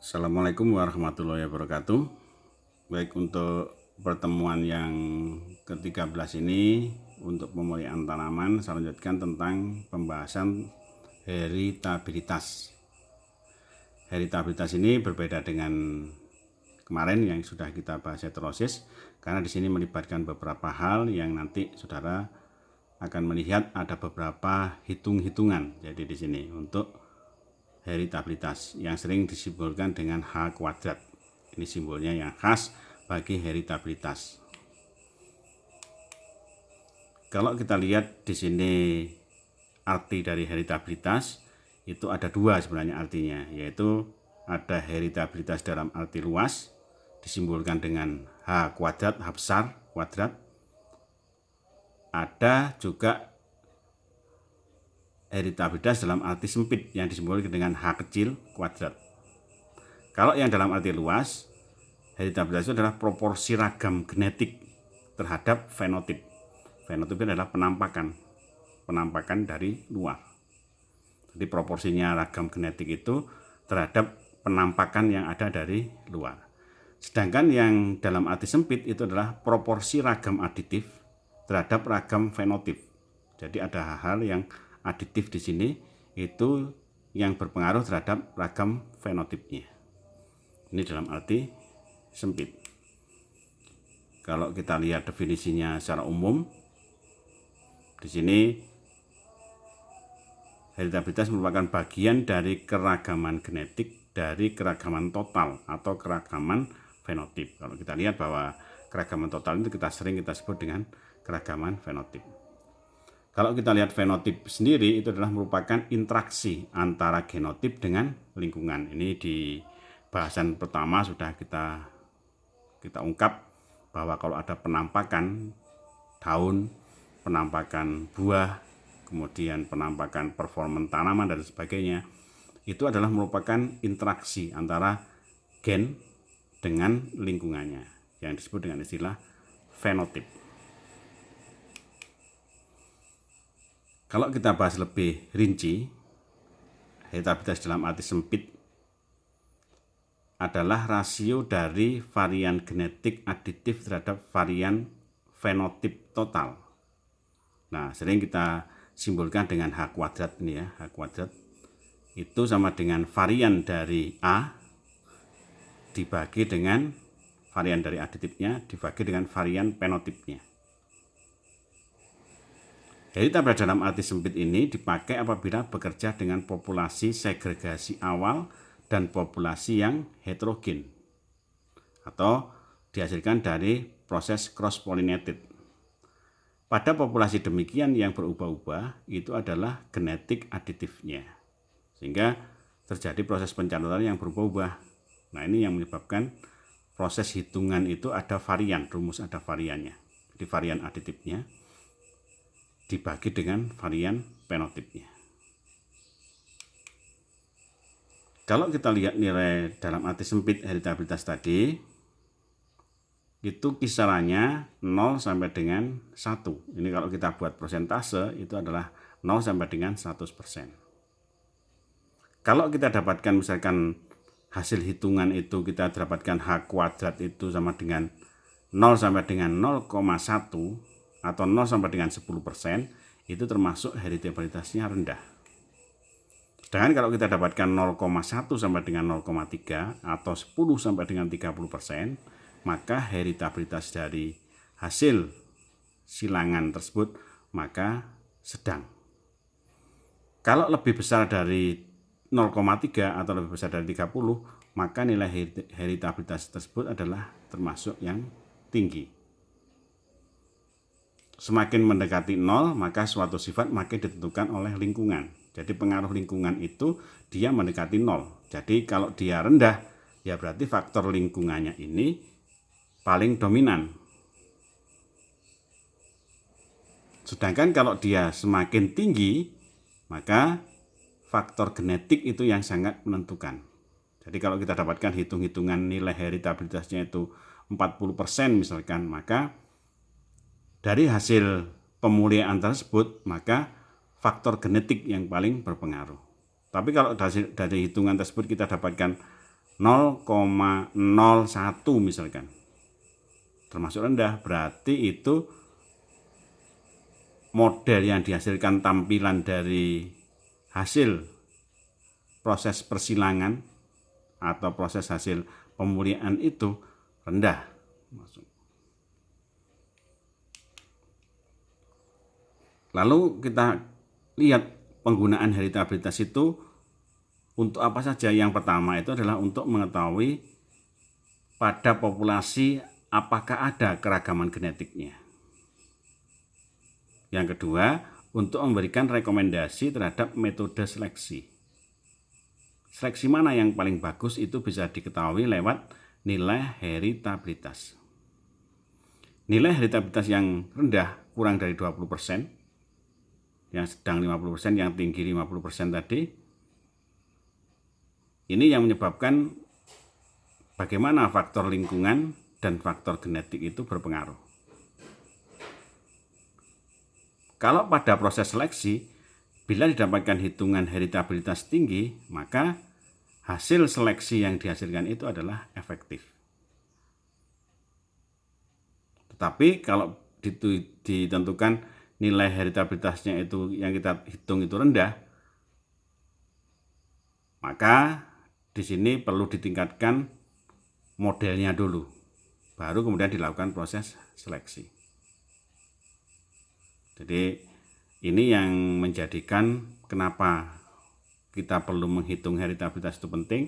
Assalamualaikum warahmatullahi wabarakatuh. Baik, untuk pertemuan yang ke-13 ini untuk pemulihan tanaman, saya lanjutkan tentang pembahasan heritabilitas. Heritabilitas ini berbeda dengan kemarin yang sudah kita bahas heterosis, karena di sini melibatkan beberapa hal yang nanti saudara akan melihat ada beberapa hitung-hitungan. Jadi di sini untuk heritabilitas yang sering disimbolkan dengan H kuadrat. Ini simbolnya yang khas bagi heritabilitas. Kalau kita lihat di sini arti dari heritabilitas itu ada dua sebenarnya artinya, yaitu ada heritabilitas dalam arti luas disimbolkan dengan H kuadrat, H besar kuadrat. Ada juga heritabilitas dalam arti sempit yang disimbolkan dengan H kecil kuadrat. Kalau yang dalam arti luas, heritabilitas itu adalah proporsi ragam genetik terhadap fenotip. Fenotip adalah penampakan dari luar. Jadi proporsinya ragam genetik itu terhadap penampakan yang ada dari luar. Sedangkan yang dalam arti sempit itu adalah proporsi ragam aditif terhadap ragam fenotip. Jadi ada hal-hal yang aditif di sini itu yang berpengaruh terhadap ragam fenotipnya. Ini dalam arti sempit. Kalau kita lihat definisinya secara umum, di sini heritabilitas merupakan bagian dari keragaman genetik dari keragaman total atau keragaman fenotip. Kalau kita lihat bahwa keragaman total itu sering kita sebut dengan keragaman fenotip. Kalau kita lihat fenotip sendiri itu adalah merupakan interaksi antara genotip dengan lingkungan. Ini di bahasan pertama sudah kita ungkap bahwa kalau ada penampakan daun, penampakan buah, kemudian penampakan performa tanaman dan sebagainya, itu adalah merupakan interaksi antara gen dengan lingkungannya yang disebut dengan istilah fenotip. Kalau kita bahas lebih rinci, heritabilitas dalam arti sempit adalah rasio dari varian genetik aditif terhadap varian fenotip total. Nah, sering kita simbolkan dengan H kuadrat ini ya, H kuadrat itu sama dengan varian dari A dibagi dengan varian dari aditifnya dibagi dengan varian fenotipnya. Heritabilitas dalam arti sempit ini dipakai apabila bekerja dengan populasi segregasi awal dan populasi yang heterogen atau dihasilkan dari proses cross-pollinated. Pada populasi demikian yang berubah-ubah itu adalah genetik aditifnya, sehingga terjadi proses pencatatan yang berubah-ubah. Nah, ini yang menyebabkan proses hitungan itu ada varian, rumus ada variannya. Jadi varian aditifnya dibagi dengan varian fenotipnya. Kalau kita lihat nilai dalam arti sempit heritabilitas tadi, itu kisarannya 0 sampai dengan 1. Ini kalau kita buat persentase itu adalah 0 sampai dengan 100%. Kalau kita dapatkan misalkan hasil hitungan itu kita dapatkan H kuadrat itu sama dengan 0 sampai dengan 0,1 atau 0 sampai dengan 10%, itu termasuk heritabilitasnya rendah. Sedangkan kalau kita dapatkan 0,1 sampai dengan 0,3 atau 10 sampai dengan 30%, maka heritabilitas dari hasil silangan tersebut maka sedang. Kalau lebih besar dari 0,3 atau lebih besar dari 30, maka nilai heritabilitas tersebut adalah termasuk yang tinggi. Semakin mendekati 0, maka suatu sifat makin ditentukan oleh lingkungan. Jadi pengaruh lingkungan itu dia mendekati 0. Jadi kalau dia rendah, ya berarti faktor lingkungannya ini paling dominan. Sedangkan kalau dia semakin tinggi, maka faktor genetik itu yang sangat menentukan. Jadi kalau kita dapatkan hitung-hitungan nilai heritabilitasnya itu 40% misalkan, maka dari hasil pemulihan tersebut, maka faktor genetik yang paling berpengaruh. Tapi kalau dari hitungan tersebut kita dapatkan 0,01 misalkan, termasuk rendah, berarti itu model yang dihasilkan tampilan dari hasil proses persilangan atau proses hasil pemulihan itu rendah. Lalu kita lihat penggunaan heritabilitas itu untuk apa saja. Yang pertama itu adalah untuk mengetahui pada populasi apakah ada keragaman genetiknya. Yang kedua, untuk memberikan rekomendasi terhadap metode seleksi. Seleksi mana yang paling bagus itu bisa diketahui lewat nilai heritabilitas. Nilai heritabilitas yang rendah kurang dari 20%, yang sedang 50%, yang tinggi 50% tadi, ini yang menyebabkan bagaimana faktor lingkungan dan faktor genetik itu berpengaruh. Kalau pada proses seleksi, bila didapatkan hitungan heritabilitas tinggi, maka hasil seleksi yang dihasilkan itu adalah efektif. Tetapi kalau ditentukan nilai heritabilitasnya itu yang kita hitung itu rendah, maka di sini perlu ditingkatkan modelnya dulu, baru kemudian dilakukan proses seleksi. Jadi ini yang menjadikan kenapa kita perlu menghitung heritabilitas itu penting,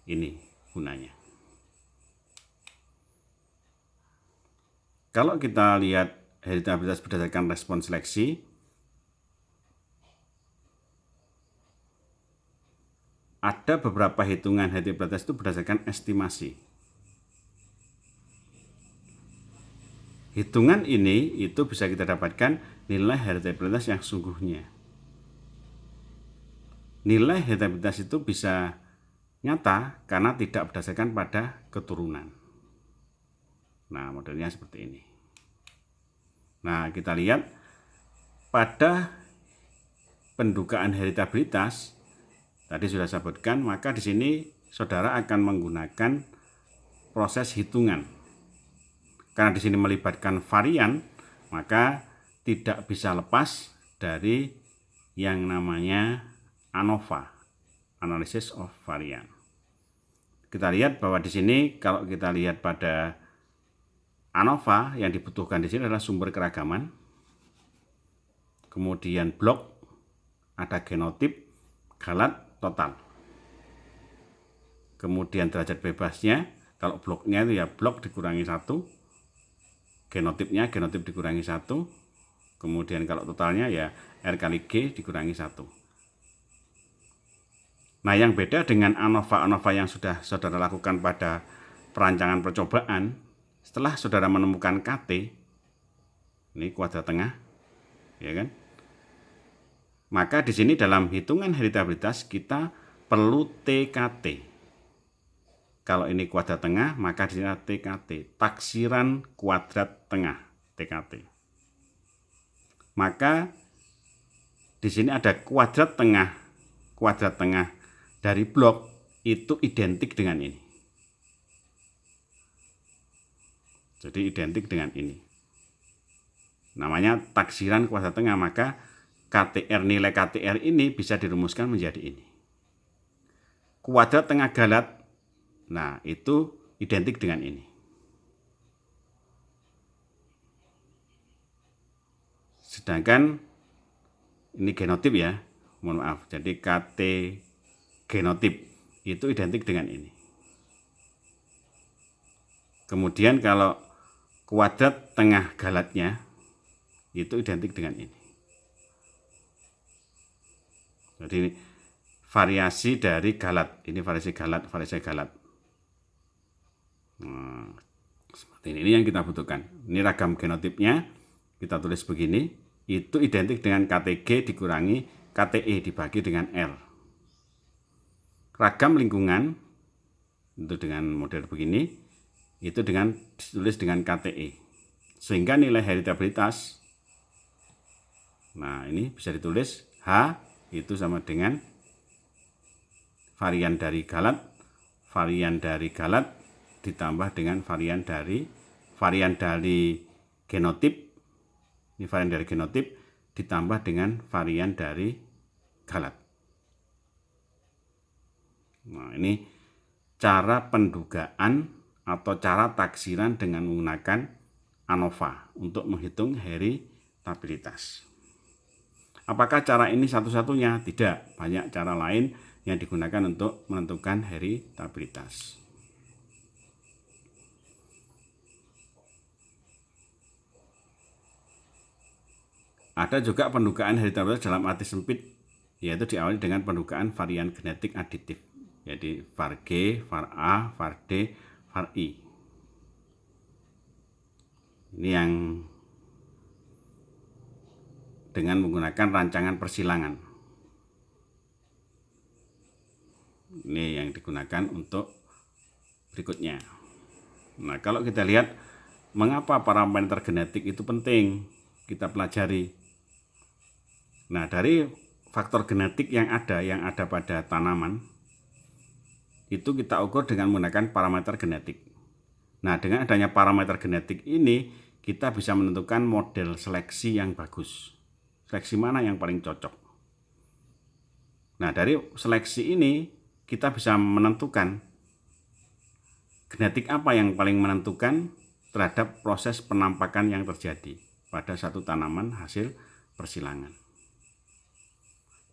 ini gunanya. Kalau kita lihat heritabilitas berdasarkan respon seleksi, ada beberapa hitungan heritabilitas itu berdasarkan estimasi. Hitungan ini itu bisa kita dapatkan nilai heritabilitas yang sungguhnya. Nilai heritabilitas itu bisa nyata karena tidak berdasarkan pada keturunan. Nah, modelnya seperti ini. Nah, kita lihat pada pendugaan heritabilitas tadi sudah saya sebutkan, maka di sini saudara akan menggunakan proses hitungan. Karena di sini melibatkan varian, maka tidak bisa lepas dari yang namanya ANOVA, Analysis of Varian. Kita lihat bahwa di sini kalau kita lihat pada ANOVA yang dibutuhkan di sini adalah sumber keragaman, kemudian blok, ada genotip, galat, total. Kemudian derajat bebasnya, kalau bloknya itu ya blok dikurangi 1, genotipnya genotip dikurangi 1, kemudian kalau totalnya ya R kali G dikurangi 1. Nah, yang beda dengan ANOVA yang sudah saudara lakukan pada perancangan percobaan, setelah saudara menemukan KT, ini kuadrat tengah, ya kan? Maka di sini dalam hitungan heritabilitas kita perlu TKT. Kalau ini kuadrat tengah, maka di sini ada TKT, taksiran kuadrat tengah, TKT. Maka di sini ada kuadrat tengah dari blok itu identik dengan ini. Jadi identik dengan ini. Namanya taksiran kuadrat tengah, maka nilai KTR ini bisa dirumuskan menjadi ini. Kuadrat tengah galat, nah itu identik dengan ini. Sedangkan ini genotip ya, mohon maaf. Jadi KT genotip itu identik dengan ini. Kemudian kalau kuadrat tengah galatnya itu identik dengan ini. Jadi variasi dari galat, ini variasi galat. Nah, seperti ini yang kita butuhkan. Ini ragam genotipnya, kita tulis begini, itu identik dengan KTG dikurangi KTE dibagi dengan R. Ragam lingkungan itu dengan model begini, itu ditulis dengan KTE. Sehingga nilai heritabilitas, nah ini bisa ditulis H itu sama dengan varian dari galat, varian dari galat ditambah dengan varian dari genotip. Ini varian dari genotip ditambah dengan varian dari galat. Nah, ini cara pendugaan atau cara taksiran dengan menggunakan ANOVA untuk menghitung heritabilitas. Apakah cara ini satu-satunya? Tidak, banyak cara lain yang digunakan untuk menentukan heritabilitas. Ada juga pendugaan heritabilitas dalam arti sempit, yaitu diawali dengan pendugaan varian genetik aditif, yaitu var G, var A, var D, var I. Ini yang dengan menggunakan rancangan persilangan. Ini yang digunakan untuk berikutnya. Nah, kalau kita lihat mengapa parameter genetik itu penting kita pelajari. Nah, dari faktor genetik yang ada pada tanaman itu kita ukur dengan menggunakan parameter genetik. Nah, dengan adanya parameter genetik ini kita bisa menentukan model seleksi yang bagus. Seleksi mana yang paling cocok. Nah, dari seleksi ini kita bisa menentukan genetik apa yang paling menentukan terhadap proses penampakan yang terjadi pada satu tanaman hasil persilangan.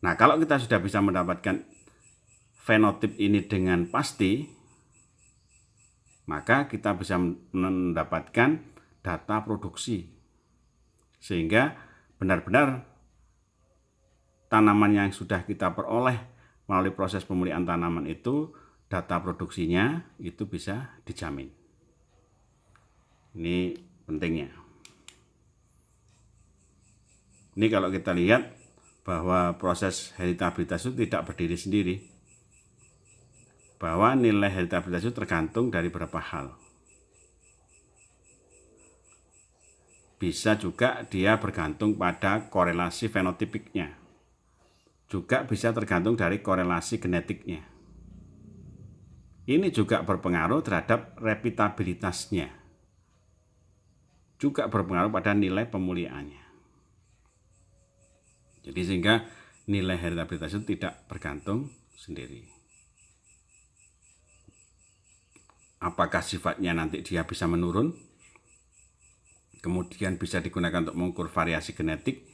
Nah, kalau kita sudah bisa mendapatkan fenotip ini dengan pasti, maka kita bisa mendapatkan data produksi. Sehingga benar-benar tanaman yang sudah kita peroleh melalui proses pemulihan tanaman itu, data produksinya itu bisa dijamin. Ini pentingnya. Ini kalau kita lihat bahwa proses heritabilitas itu tidak berdiri sendiri. Bahwa nilai heritabilitas itu tergantung dari beberapa hal. Bisa juga dia bergantung pada korelasi fenotipiknya. Juga bisa tergantung dari korelasi genetiknya. Ini juga berpengaruh terhadap repitabilitasnya. Juga berpengaruh pada nilai pemuliaannya. Jadi sehingga nilai heritabilitas itu tidak bergantung sendiri. Apakah sifatnya nanti dia bisa menurun, kemudian bisa digunakan untuk mengukur variasi genetik,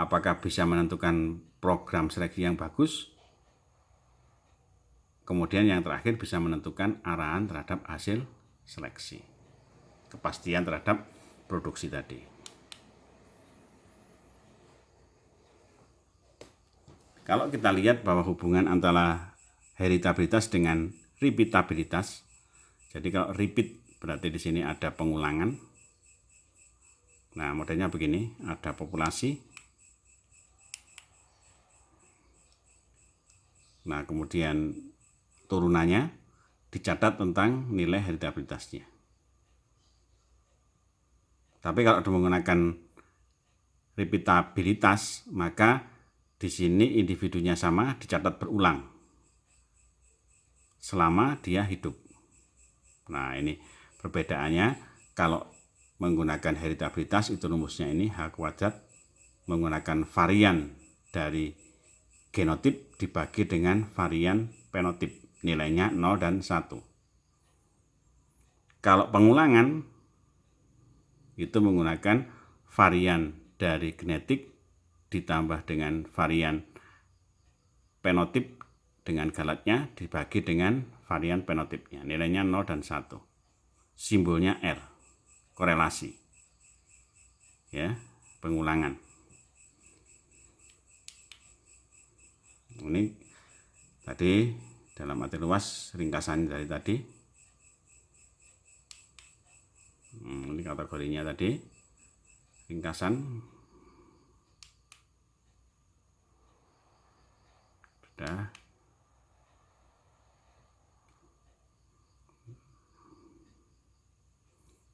apakah bisa menentukan program seleksi yang bagus, kemudian yang terakhir bisa menentukan arahan terhadap hasil seleksi, kepastian terhadap produksi tadi. Kalau kita lihat bahwa hubungan antara heritabilitas dengan repeatabilitas, jadi kalau repeat berarti di sini ada pengulangan. Nah, modelnya begini, ada populasi. Nah, kemudian turunannya dicatat tentang nilai heritabilitasnya. Tapi kalau menggunakan repeatabilitas, maka di sini individunya sama, dicatat berulang selama dia hidup. Nah, ini perbedaannya. Kalau menggunakan heritabilitas itu rumusnya ini H², menggunakan varian dari genotip dibagi dengan varian penotip, nilainya 0 dan 1. Kalau pengulangan itu menggunakan varian dari genetik ditambah dengan varian penotip dengan galatnya dibagi dengan varian penotipnya, nilainya 0 dan 1. Simbolnya R, korelasi. Ya, pengulangan. Ini tadi dalam arti luas ringkasan dari tadi. Ini kategorinya tadi. Ringkasan. Sudah.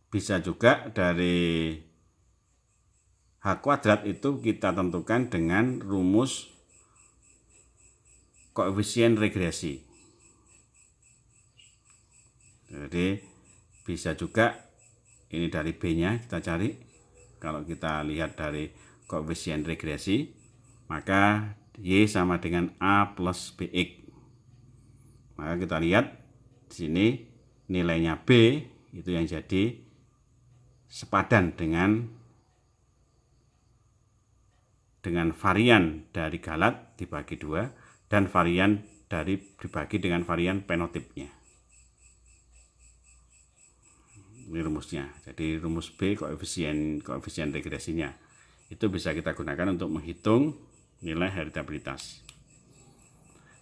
Bisa juga dari H² itu kita tentukan dengan rumus koefisien regresi. Jadi bisa juga ini dari B-nya kita cari. Kalau kita lihat dari koefisien regresi, maka Y sama dengan A plus BX. Maka kita lihat di sini nilainya B itu yang jadi sepadan dengan varian dari galat dibagi 2 dan varian dibagi dengan varian penotipnya. Ini rumusnya. Jadi rumus B koefisien regresinya itu bisa kita gunakan untuk menghitung nilai heritabilitas.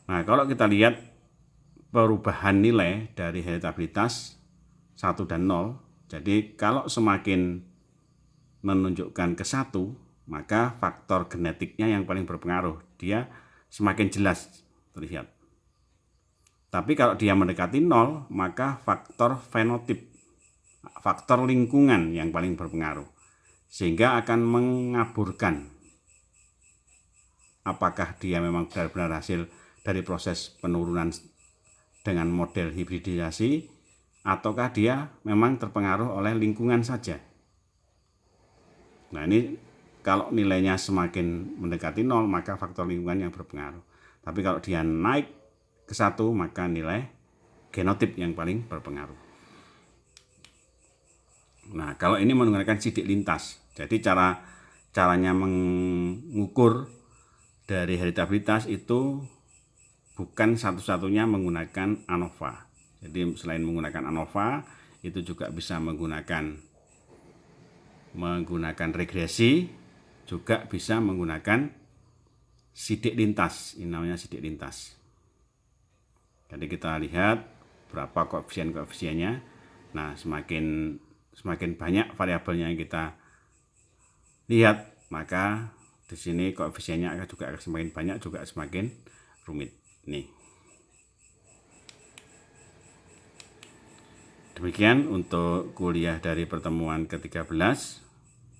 Nah, kalau kita lihat perubahan nilai dari heritabilitas 1 dan 0, jadi kalau semakin menunjukkan ke 1, maka faktor genetiknya yang paling berpengaruh, dia semakin jelas terlihat. Tapi kalau dia mendekati 0, maka faktor fenotip, faktor lingkungan yang paling berpengaruh, sehingga akan mengaburkan apakah dia memang benar-benar hasil dari proses penurunan dengan model hibridisasi ataukah dia memang terpengaruh oleh lingkungan saja. Nah, ini kalau nilainya semakin mendekati 0, maka faktor lingkungan yang berpengaruh. Tapi kalau dia naik ke 1, maka nilai genotip yang paling berpengaruh. Nah, kalau ini menggunakan sidik lintas. Jadi caranya mengukur dari heritabilitas itu bukan satu-satunya menggunakan ANOVA. Jadi selain menggunakan ANOVA, itu juga bisa menggunakan regresi, juga bisa menggunakan sidik lintas. Ini namanya sidik lintas. Jadi kita lihat berapa koefisiennya. Nah, semakin banyak variabelnya yang kita lihat, maka di sini koefisiennya juga semakin banyak, juga semakin rumit. Nih. Demikian untuk kuliah dari pertemuan ke-13.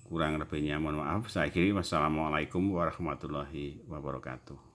Kurang lebihnya mohon maaf. Saya akhiri. Wassalamualaikum warahmatullahi wabarakatuh.